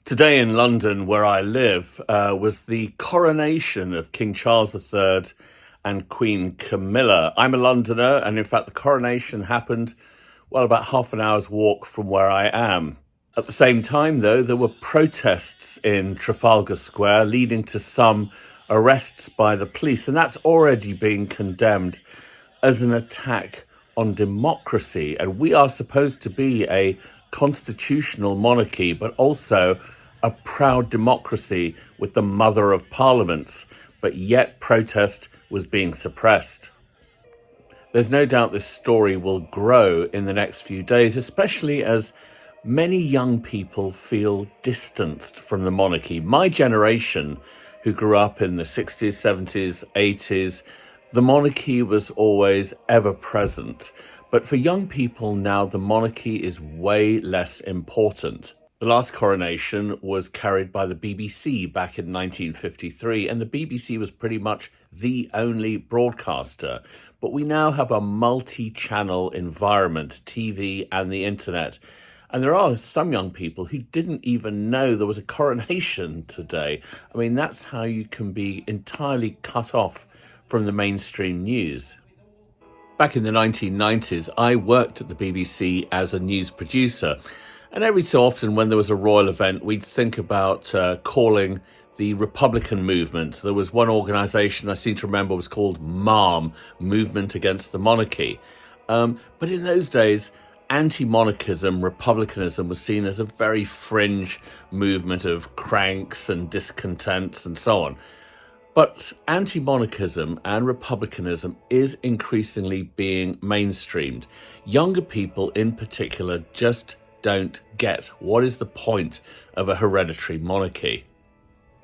Today in London, where I live, was the coronation of King Charles III and Queen Camilla. I'm a Londoner, and in fact, the coronation happened, well, about half an hour's walk from where I am. At the same time, though, there were protests in Trafalgar Square, leading to some arrests by the police, and that's already being condemned as an attack on democracy. And we are supposed to be a constitutional monarchy, but also a proud democracy with the mother of parliaments, but yet protest was being suppressed. There's no doubt this story will grow in the next few days, especially as many young people feel distanced from the monarchy. My generation, who grew up in the 60s, 70s, 80s, the monarchy was always ever present. But for young people now, the monarchy is way less important. The last coronation was carried by the BBC back in 1953, and the BBC was pretty much the only broadcaster. But we now have a multi-channel environment, TV and the internet. And there are some young people who didn't even know there was a coronation today. I mean, that's how you can be entirely cut off from the mainstream news. Back in the 1990s, I worked at the BBC as a news producer. And every so often when there was a royal event, we'd think about calling the Republican movement. There was one organisation I seem to remember was called MARM, Movement Against the Monarchy. But in those days, anti-monarchism, republicanism was seen as a very fringe movement of cranks and discontents and so on. But anti-monarchism and republicanism is increasingly being mainstreamed. Younger people in particular just don't get what is the point of a hereditary monarchy.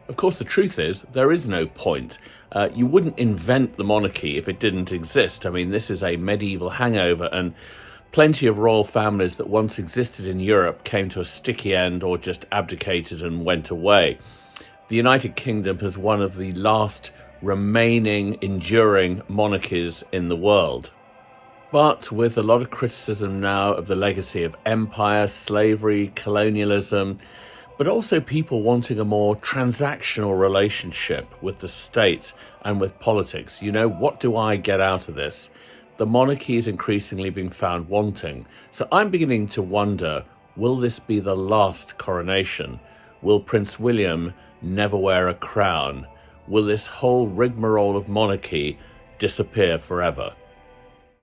Of course, the truth is there is no point. You wouldn't invent the monarchy if it didn't exist. I mean, this is a medieval hangover, and plenty of royal families that once existed in Europe came to a sticky end or just abdicated and went away. The United Kingdom is one of the last remaining enduring monarchies in the world. But with a lot of criticism now of the legacy of empire, slavery, colonialism, but also people wanting a more transactional relationship with the state and with politics. You know, what do I get out of this? The monarchy is increasingly being found wanting. So I'm beginning to wonder, will this be the last coronation? Will Prince William never wear a crown? Will this whole rigmarole of monarchy disappear forever?